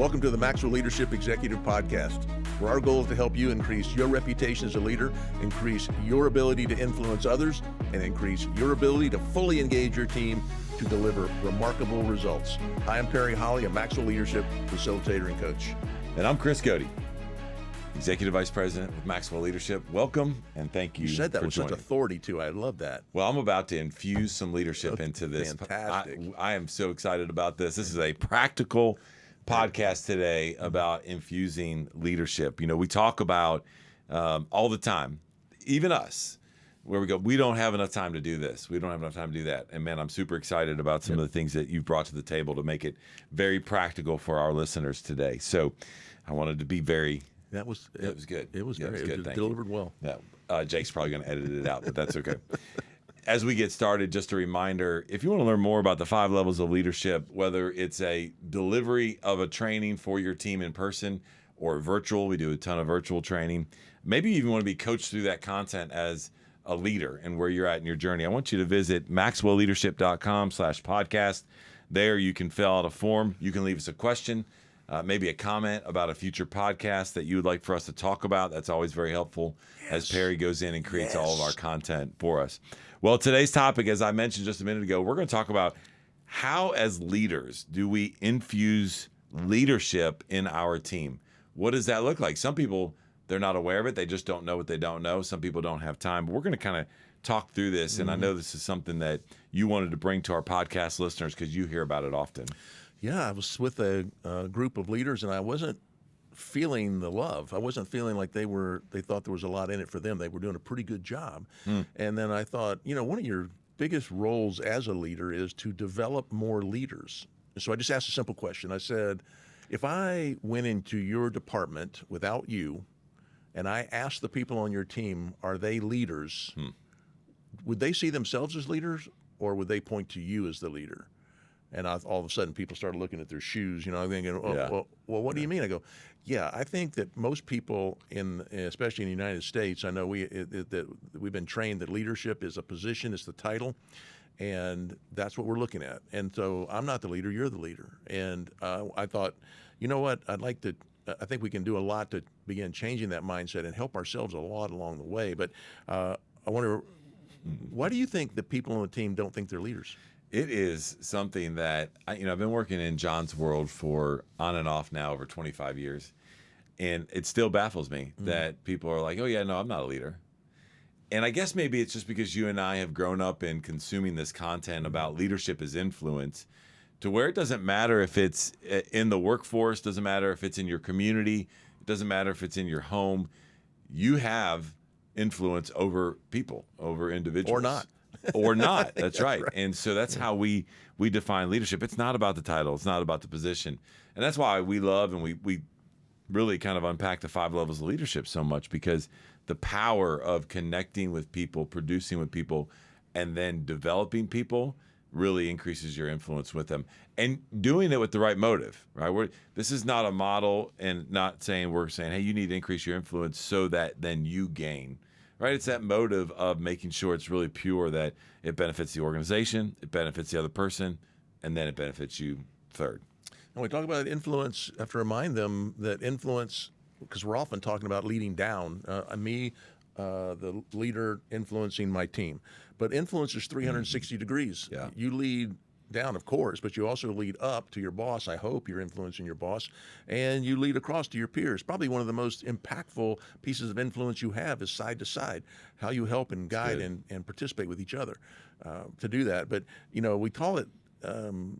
Welcome to the Maxwell Leadership Executive Podcast, where our goal is to help you increase your reputation as a leader, increase your ability to influence others, and increase your ability to fully engage your team to deliver remarkable results. Hi, I'm Perry Holly, a Maxwell Leadership Facilitator and Coach. And I'm Chris Cody, Executive Vice President with Maxwell Leadership. Welcome and thank you. You said that for with joining. such authority, too. I love that. Well, I'm about to infuse some leadership into this. Fantastic. I am so excited about this. This is a practical podcast today about infusing leadership. You know, we talk about all the time, even us, where we go, we don't have enough time to do this. We don't have enough time to do that. And man, I'm super excited about some of the things that you've brought to the table to make it very practical for our listeners today. So I wanted to be very... That was It was good. It was Yeah, very it was good. Thank you. delivered well. Yeah, Jake's probably going to edit it out, but that's okay. As we get started, just a reminder, if you want to learn more about the 5 levels of leadership, whether it's a delivery of a training for your team in person or virtual, we do a ton of virtual training. Maybe you even want to be coached through that content as a leader and where you're at in your journey. I want you to visit maxwellleadership.com/podcast. There you can fill out a form. You can leave us a question, maybe a comment about a future podcast that you would like for us to talk about. That's always very helpful as Perry goes in and creates all of our content for us. Well, today's topic, as I mentioned just a minute ago, we're going to talk about how, as leaders, do we infuse leadership in our team? What does that look like? Some people, they're not aware of it. They just don't know what they don't know. Some people don't have time. But we're going to kind of talk through this. And I know this is something that you wanted to bring to our podcast listeners because you hear about it often. Yeah, I was with a group of leaders, and I wasn't feeling the love. I wasn't feeling like they thought there was a lot in it for them. They were doing a pretty good job. And then I thought, you know, one of your biggest roles as a leader is to develop more leaders. So I just asked a simple question. I said, if I went into your department without you, and I asked the people on your team, are they leaders? Would they see themselves as leaders, or would they point to you as the leader? And all of a sudden, people started looking at their shoes, you know, thinking, well, what do you mean? I go, yeah, I think that most people, especially in the United States, I know that we've been trained that leadership is a position, it's the title, and that's what we're looking at. And so I'm not the leader, you're the leader. And I thought, you know what, I think we can do a lot to begin changing that mindset and help ourselves a lot along the way. But I wonder, why do you think that people on the team don't think they're leaders? It is something that, I've been working in John's world for on and off now over 25 years. And it still baffles me that people are like, oh, yeah, no, I'm not a leader. And I guess maybe it's just because you and I have grown up in consuming this content about leadership as influence to where it doesn't matter if it's in the workforce, doesn't matter if it's in your community, it doesn't matter if it's in your home. You have influence over people, over individuals. Or not. Or not. That's right. And so that's how we define leadership. It's not about the title. It's not about the position. And that's why we love and we really kind of unpack the 5 levels of leadership so much, because the power of connecting with people, producing with people, and then developing people really increases your influence with them. And doing it with the right motive, right? This is not a model and not saying we're saying, hey, you need to increase your influence so that then you gain. Right, it's that motive of making sure it's really pure, that it benefits the organization, it benefits the other person, and then it benefits you third. When we talk about influence, I have to remind them that influence, because we're often talking about leading down, the leader influencing my team. But influence is 360 degrees. Yeah. You lead down, of course, but you also lead up to your boss. I hope you're influencing your boss, and you lead across to your peers. Probably one of the most impactful pieces of influence you have is side to side, how you help and guide and participate with each other to do that. But, we call it,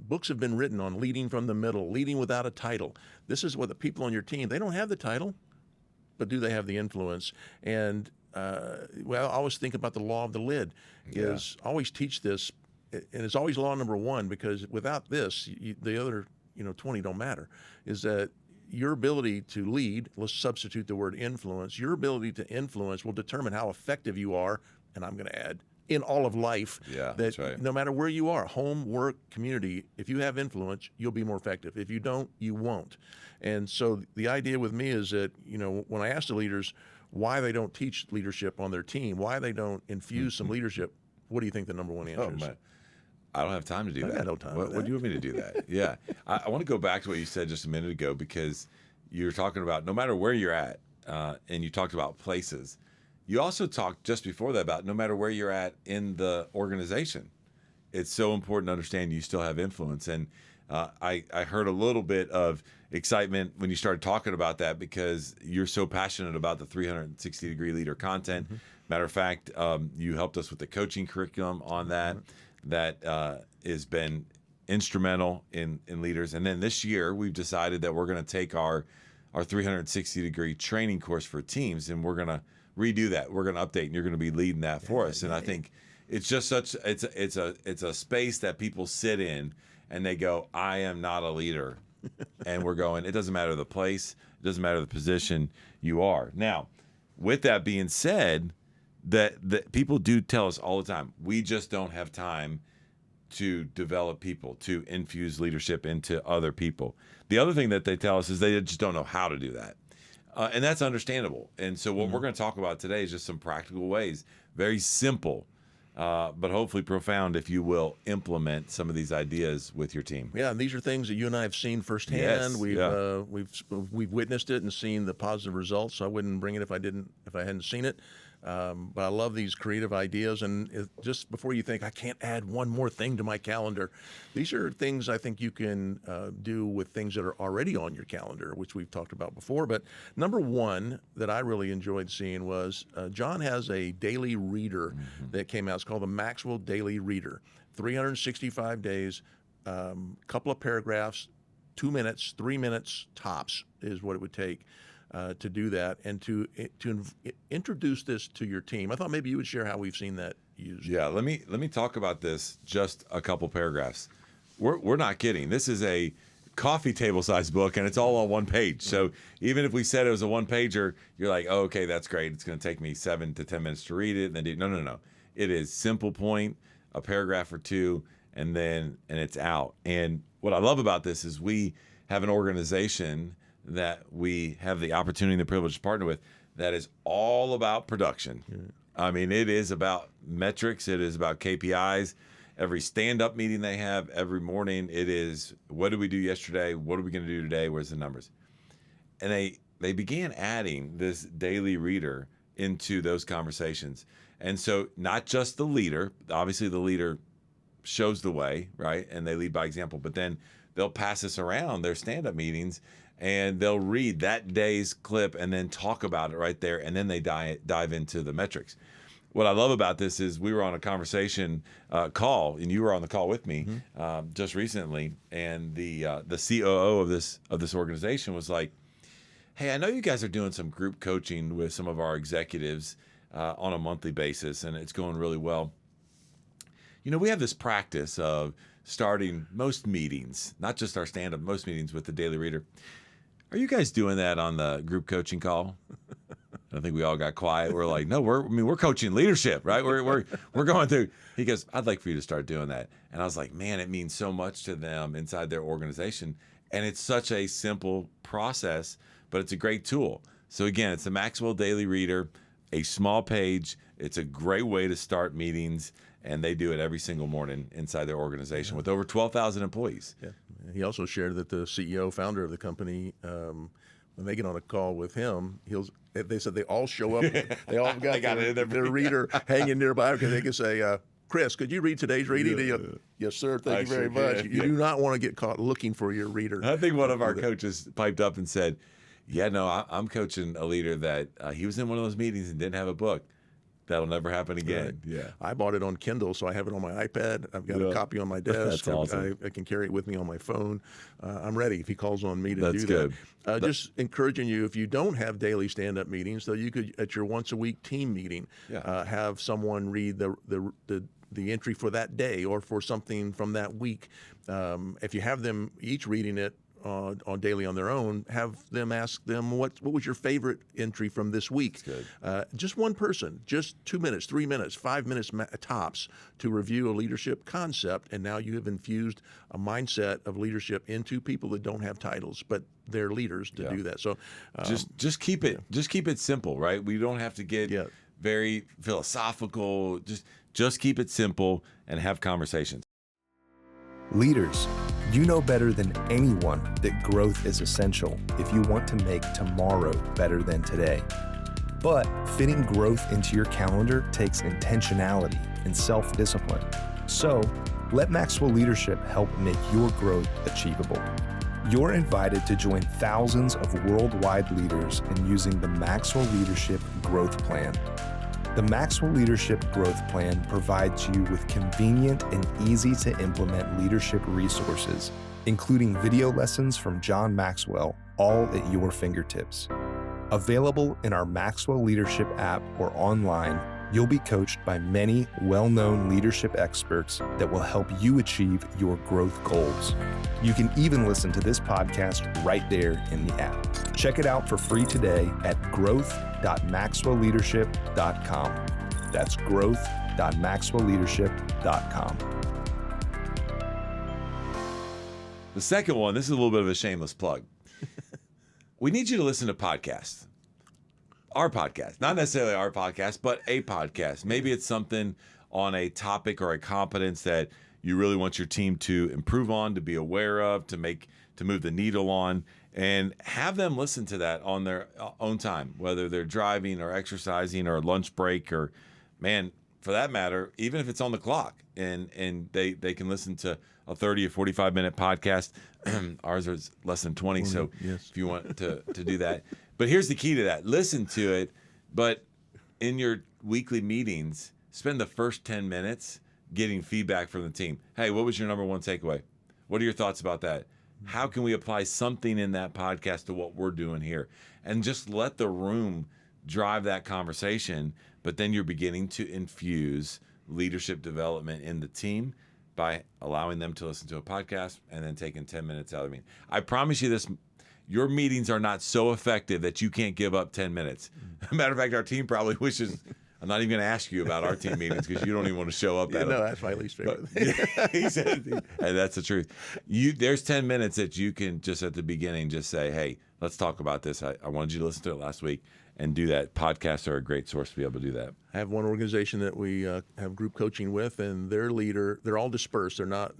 books have been written on leading from the middle, leading without a title. This is what the people on your team, they don't have the title, but do they have the influence? And, I always think about the law of the lid. I always teach this, and it's always law number 1, because without this, the other 20 don't matter, is that your ability to lead, let's substitute the word influence, your ability to influence will determine how effective you are, and I'm going to add, in all of life. Yeah, that's right. No matter where you are, home, work, community, if you have influence, you'll be more effective. If you don't, you won't. And so the idea with me is that, when I ask the leaders why they don't teach leadership on their team, why they don't infuse some leadership, what do you think the number one answer is? I don't have time to do I that. got no time What, for what that. do you want me to do that? Yeah. I want to go back to what you said just a minute ago, because you were talking about no matter where you're at, and you talked about places. You also talked just before that about no matter where you're at in the organization. It's so important to understand you still have influence. And I heard a little bit of excitement when you started talking about that, because you're so passionate about the 360-degree leader content. Matter of fact, you helped us with the coaching curriculum on that. That has been instrumental in leaders. And then this year, we've decided that we're going to take our 360-degree training course for teams, and we're going to redo that. We're going to update, and you're going to be leading that for us. And I think it's just it's a space that people sit in and they go, I am not a leader. And we're going, it doesn't matter the place, it doesn't matter the position you are. Now, with that being said, that people do tell us all the time, we just don't have time to develop people, to infuse leadership into other people. The other thing that they tell us is they just don't know how to do that. And that's understandable. And so what we're going to talk about today is just some practical ways, very simple, but hopefully profound, if you will, implement some of these ideas with your team. Yeah, and these are things that you and I have seen firsthand. We've witnessed it and seen the positive results. So I wouldn't bring it if I hadn't seen it. But I love these creative ideas. And just before you think, I can't add one more thing to my calendar, these are things I think you can do with things that are already on your calendar, which we've talked about before. But number one that I really enjoyed seeing was John has a daily reader that came out. It's called the Maxwell Daily Reader. 365 days, couple of paragraphs, 2 minutes, 3 minutes tops is what it would take. To do that and to introduce this to your team. I thought maybe you would share how we've seen that used. Yeah, let me talk about this, just a couple paragraphs. We're not kidding. This is a coffee table size book, and it's all on one page. So even if we said it was a one pager, you're like, oh, okay, that's great. It's going to take me 7 to 10 minutes to read it. And then no. It is simple point, a paragraph or two, and it's out. And what I love about this is we have an organization that we have the opportunity and the privilege to partner with that is all about production. I mean, it is about metrics. It is about KPIs. Every stand-up meeting they have every morning, it is, what did we do yesterday? What are we going to do today? Where's the numbers? And they began adding this daily reader into those conversations. And so not just the leader, obviously the leader shows the way, right? And they lead by example, but then they'll pass this around their stand-up meetings, and they'll read that day's clip and then talk about it right there, and then they dive into the metrics. What I love about this is we were on a conversation call, and you were on the call with me just recently, and the COO of this organization was like, hey, I know you guys are doing some group coaching with some of our executives on a monthly basis, and it's going really well. You know, we have this practice of starting most meetings, not just our stand-up, most meetings with the Daily Reader. Are you guys doing that on the group coaching call? I think we all got quiet. We're like, no, we're coaching leadership, right? We're going through. He goes, I'd like for you to start doing that. And I was like, man, it means so much to them inside their organization. And it's such a simple process, but it's a great tool. So again, it's the Maxwell Daily Reader, a small page. It's a great way to start meetings. And they do it every single morning inside their organization with over 12,000 employees. Yeah. He also shared that the CEO, founder of the company, when they get on a call with him, they said they all show up. They all got their reader hanging nearby because they can say, Chris, could you read today's reading? Yeah. Yes, sir. Thank you very much. You do not want to get caught looking for your reader. I think one of our coaches piped up and said, yeah, no, I'm coaching a leader that he was in one of those meetings and didn't have a book. That'll never happen again. Right. Yeah, I bought it on Kindle, so I have it on my iPad. I've got a copy on my desk. That's awesome. I can carry it with me on my phone. I'm ready if he calls on me to That's do good. that. Just encouraging you, if you don't have daily stand-up meetings, though, you could at your once-a-week team meeting have someone read the entry for that day or for something from that week. If you have them each reading it on daily on their own, have them ask them what was your favorite entry from this week. Just one person, just 2 minutes, 3 minutes, 5 minutes tops to review a leadership concept, and now you have infused a mindset of leadership into people that don't have titles, but they're leaders to do that. So just keep it simple, right? We don't have to get very philosophical. Just keep it simple and have conversations. Leaders, you know better than anyone that growth is essential if you want to make tomorrow better than today. But fitting growth into your calendar takes intentionality and self-discipline. So, let Maxwell Leadership help make your growth achievable. You're invited to join thousands of worldwide leaders in using the Maxwell Leadership Growth Plan. The Maxwell Leadership Growth Plan provides you with convenient and easy to implement leadership resources, including video lessons from John Maxwell, all at your fingertips. Available in our Maxwell Leadership app or online, you'll be coached by many well-known leadership experts that will help you achieve your growth goals. You can even listen to this podcast right there in the app. Check it out for free today at growth.maxwellleadership.com. That's growth.maxwellleadership.com. The second one, this is a little bit of a shameless plug. We need you to listen to podcasts. Our podcast, not necessarily our podcast, but a podcast. Maybe it's something on a topic or a competence that you really want your team to improve on, to be aware of, to move the needle on, and have them listen to that on their own time, whether they're driving or exercising or lunch break or, man, for that matter, even if it's on the clock and they can listen to a 30 or 45-minute podcast. Ours is less than 20, so yes, if you want to do that. But here's the key to that. Listen to it, but in your weekly meetings, spend the first 10 minutes getting feedback from the team. Hey, what was your number one takeaway? What are your thoughts about that? How can we apply something in that podcast to what we're doing here? And just let the room drive that conversation, but then you're beginning to infuse leadership development in the team by allowing them to listen to a podcast and then taking 10 minutes out of the meeting. I promise you this, your meetings are not so effective that you can't give up 10 minutes. Matter of fact, our team probably wishes, I'm not even going to ask you about our team meetings because you don't even want to show up at them. No, that's my least favorite. He said, and that's the truth. There's 10 minutes that you can just at the beginning just say, hey, let's talk about this. I wanted you to listen to it last week and do that. Podcasts are a great source to be able to do that. I have one organization that we have group coaching with, and their leader, they're all dispersed. They're not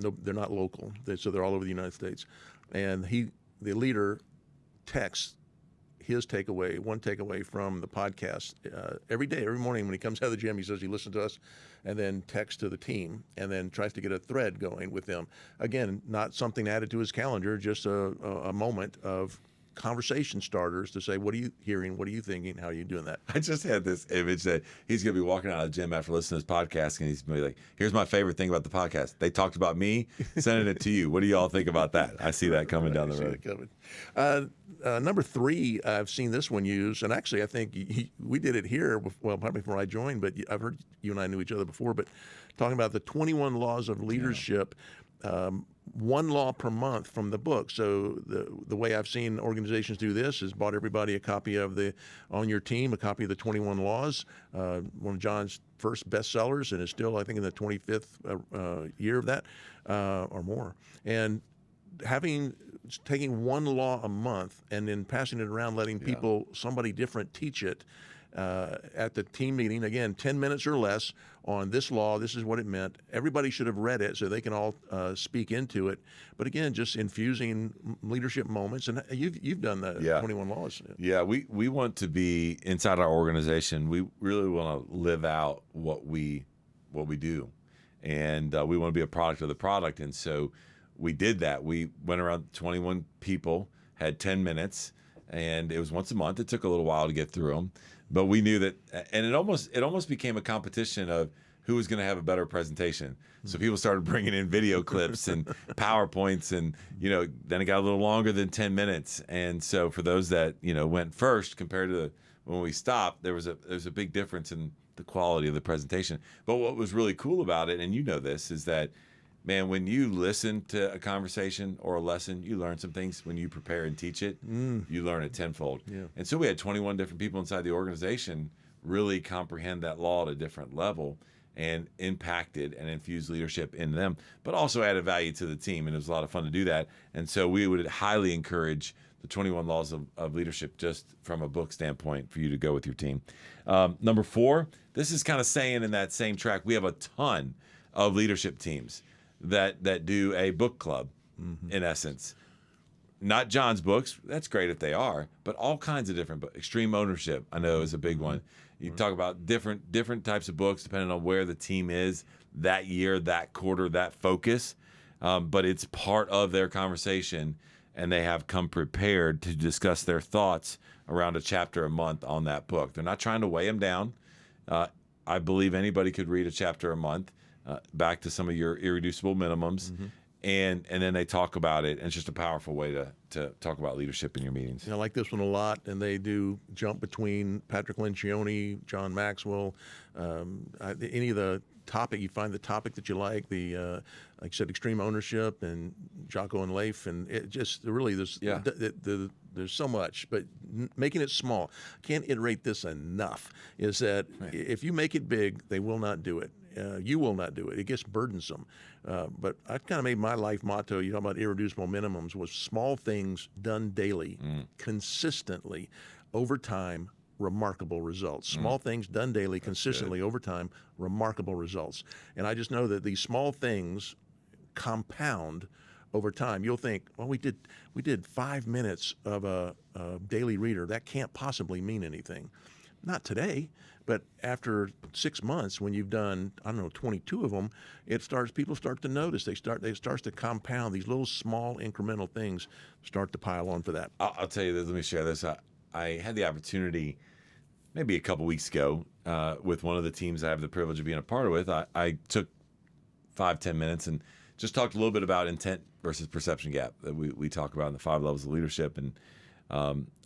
local. So they're all over the United States. And the leader texts his takeaway, one takeaway from the podcast every day, every morning when he comes out of the gym. He says he listened to us, and then texts to the team, and then tries to get a thread going with them. Again, not something added to his calendar, just a moment of conversation starters to say, what are you hearing? What are you thinking? How are you doing that? I just had this image that he's going to be walking out of the gym after listening to this podcast, and he's going to be like, here's my favorite thing about the podcast. They talked about me, sending it to you. What do y'all think about that? I see that coming down the road. Number 3, I've seen this one used, and actually I think we did it here, probably before I joined, but I've heard you and I knew each other before, but talking about the 21 laws of leadership, one law per month from the book. So the way I've seen organizations do this is bought everybody a copy of on your team, a copy of the 21 laws, one of John's first bestsellers, and is still, I think, in the 25th year of that or more. And taking one law a month and then passing it around, letting people, somebody different teach it at the team meeting, again, 10 minutes or less on this law. This is what it meant. Everybody should have read it so they can all speak into it. But again, just infusing leadership moments. And you've done the 21 laws. Yeah, we want to be inside our organization. We really want to live out what we do. And we want to be a product of the product. And so we did that. We went around 21 people, had 10 minutes, and it was once a month. It took a little while to get through them. But we knew that, and it almost became a competition of who was going to have a better presentation. So people started bringing in video clips and PowerPoints, and then it got a little longer than 10 minutes. And so for those that went first compared to when we stopped, there was a big difference in the quality of the presentation. But what was really cool about it, and this, is that, man, when you listen to a conversation or a lesson, you learn some things. When you prepare and teach it, you learn it tenfold. Yeah. And so we had 21 different people inside the organization really comprehend that law at a different level and impacted and infused leadership in them, but also added value to the team. And it was a lot of fun to do that. And so we would highly encourage the 21 laws of leadership just from a book standpoint for you to go with your team. Number 4, this is kind of saying in that same track, we have a ton of leadership teams. that do a book club, in essence. Not John's books. That's great if they are, but all kinds of different books. Extreme Ownership, I know, is a big one. You talk about different types of books depending on where the team is that year, that quarter, that focus. But it's part of their conversation, and they have come prepared to discuss their thoughts around a chapter a month on that book. They're not trying to weigh them down. I believe anybody could read a chapter a month, back to some of your irreducible minimums. And then they talk about it, and it's just a powerful way to talk about leadership in your meetings. I like this one a lot, and they do jump between Patrick Lencioni, John Maxwell, any of the topic. You find the topic that you like, like I said, Extreme Ownership and Jocko and Leif, and it just really there's so much, but making it small. Can't iterate this enough, is that if you make it big, they will not do it. You will not do it. It gets burdensome. But I kind of made my life motto, you talk about irreducible minimums, was small things done daily, consistently, over time, remarkable results. Small things done daily, consistently, over time, remarkable results. And I just know that these small things compound over time. You'll think, well, we did 5 minutes of a daily reader. That can't possibly mean anything. Not today, but after 6 months, when you've done, 22 of them, people start to notice. It starts to compound. These little small incremental things start to pile on for that. I'll tell you this. Let me share this. I had the opportunity maybe a couple weeks ago with one of the teams I have the privilege of being a part of with. I took 5-10 minutes and just talked a little bit about intent versus perception gap that we talk about in the 5 levels of leadership. And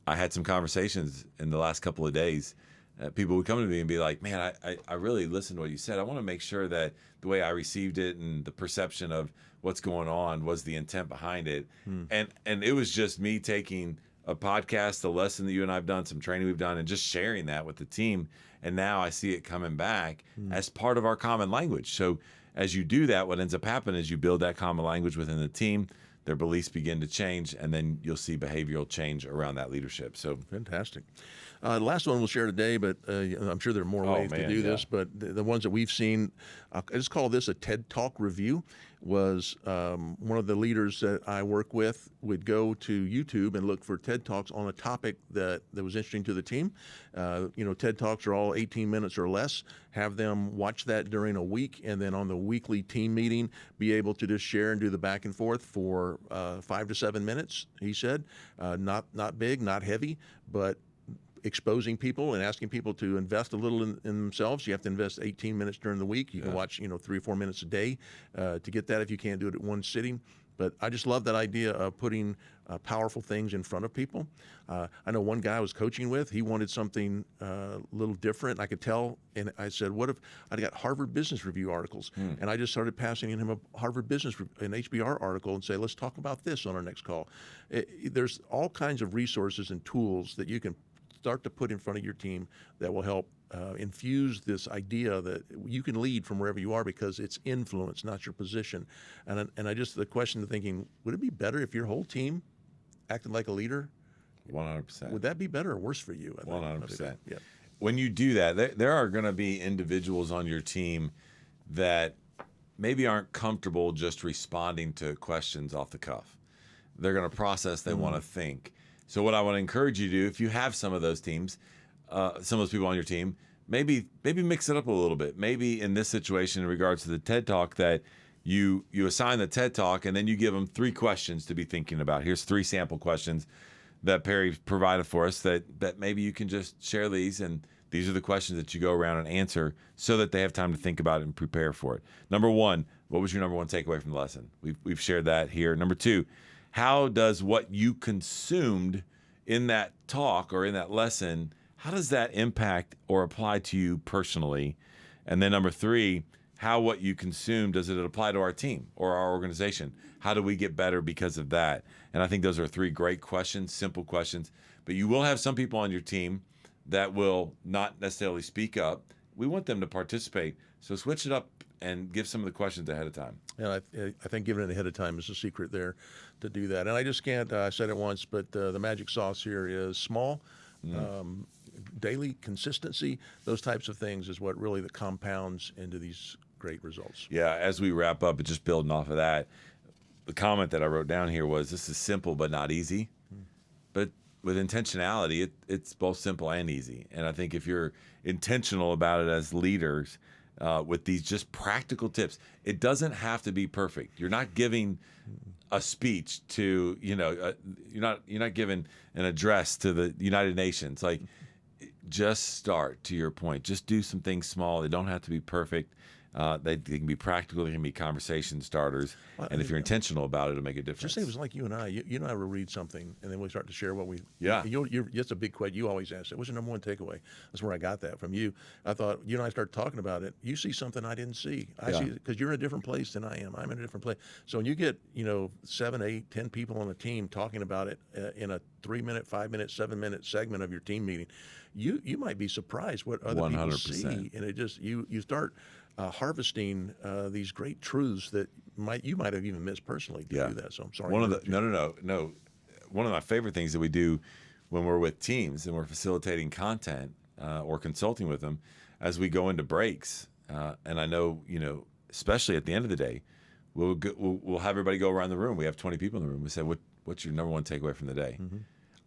I had some conversations in the last couple of days. People would come to me and be like, man, I really listened to what you said. I want to make sure that the way I received it and the perception of what's going on was the intent behind it. And it was just me taking a podcast, a lesson that you and I have done, some training we've done, and just sharing that with the team. And now I see it coming back as part of our common language. So as you do that, what ends up happening is you build that common language within the team. Their beliefs begin to change, and then you'll see behavioral change around that leadership. So fantastic. The last one we'll share today, but I'm sure there are more ways to do this. But the ones that we've seen, I just call this a TED Talk review. Was one of the leaders that I work with would go to YouTube and look for TED Talks on a topic that was interesting to the team. TED Talks are all 18 minutes or less. Have them watch that during a week, and then on the weekly team meeting, be able to just share and do the back and forth for 5 to 7 minutes. He said, not big, not heavy, but exposing people and asking people to invest a little in themselves. You have to invest 18 minutes during the week. You can watch 3 or 4 minutes a day to get that if you can't do it at one sitting. But I just love that idea of putting powerful things in front of people. I know one guy I was coaching with, he wanted something a little different. I could tell, and I said, what if I got Harvard Business Review articles? And I just started passing him a Harvard Business, an HBR article, and say, let's talk about this on our next call. There's all kinds of resources and tools that you can start to put in front of your team that will help infuse this idea that you can lead from wherever you are because it's influence, not your position. And the question of thinking, would it be better if your whole team acted like a leader? 100%. Would that be better or worse for you? 100%. Yeah. When you do that, there are going to be individuals on your team that maybe aren't comfortable just responding to questions off the cuff. They're going to process, they want to think. So what I want to encourage you to do, if you have some of those teams, some of those people on your team, maybe mix it up a little bit. Maybe in this situation, in regards to the TED Talk, that you assign the TED Talk and then you give them 3 questions to be thinking about. Here's 3 sample questions that Perry provided for us that maybe you can just share these, and these are the questions that you go around and answer so that they have time to think about it and prepare for it. Number 1, what was your number 1 takeaway from the lesson? We've shared that here. Number 2, how does what you consumed in that talk or in that lesson, how does that impact or apply to you personally? And then number 3, how what you consume, does it apply to our team or our organization? How do we get better because of that? And I think those are 3 great questions, simple questions. But you will have some people on your team that will not necessarily speak up. We want them to participate. So switch it up and give some of the questions ahead of time. And I think giving it ahead of time is the secret there to do that. And I just can't, I said it once, but the magic sauce here is small, daily consistency. Those types of things is what really that compounds into these great results. Yeah, as we wrap up, and just building off of that, the comment that I wrote down here was, this is simple but not easy. But with intentionality, it's both simple and easy. And I think if you're intentional about it as leaders, with these just practical tips, it doesn't have to be perfect. You're not giving a speech to, you're not giving an address to the United Nations. Like, just start, to your point. Just do some things small. They don't have to be perfect. They can be practical. They can be conversation starters. And if you're intentional about it, it'll make a difference. Just say it was like you and I. You and I will read something, and then we start to share what we. Yeah. That's a big question. You always ask it. What's your number one takeaway? That's where I got that from you. I thought you and I started talking about it. You see something I didn't see. I see because you're in a different place than I am. I'm in a different place. So when you get 7, 8, 10 people on a team talking about it in a 3-minute, 5-minute, 7-minute segment of your team meeting, you might be surprised what other 100%. People see, and it just you start. Harvesting these great truths that you might have even missed personally to do that. So I'm sorry. No. One of my favorite things that we do when we're with teams and we're facilitating content or consulting with them, as we go into breaks, and I know especially at the end of the day, we'll have everybody go around the room. We have 20 people in the room. We say, what's your number one takeaway from the day? Mm-hmm.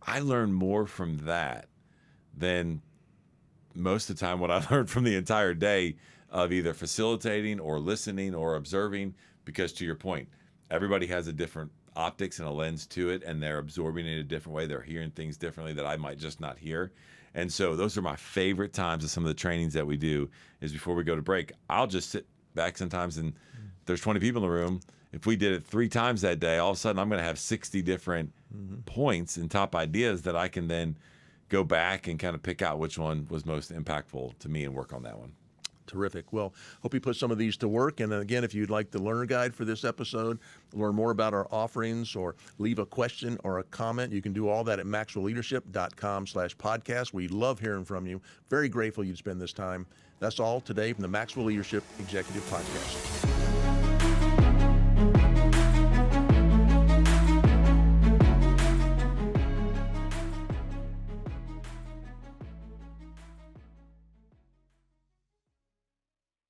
I learn more from that than most of the time what I learned from the entire day of either facilitating or listening or observing, because to your point, everybody has a different optics and a lens to it, and they're absorbing it in a different way. They're hearing things differently that I might just not hear. And so those are my favorite times of some of the trainings that we do, is before we go to break. I'll just sit back sometimes, and there's 20 people in the room. If we did it 3 times that day, all of a sudden I'm going to have 60 different points and top ideas that I can then go back and kind of pick out which one was most impactful to me and work on that one. Terrific. Well, hope you put some of these to work. And again, if you'd like the learner guide for this episode, learn more about our offerings, or leave a question or a comment, you can do all that at maxwellleadership.com/podcast. We love hearing from you. Very grateful you'd spend this time. That's all today from the Maxwell Leadership Executive Podcast.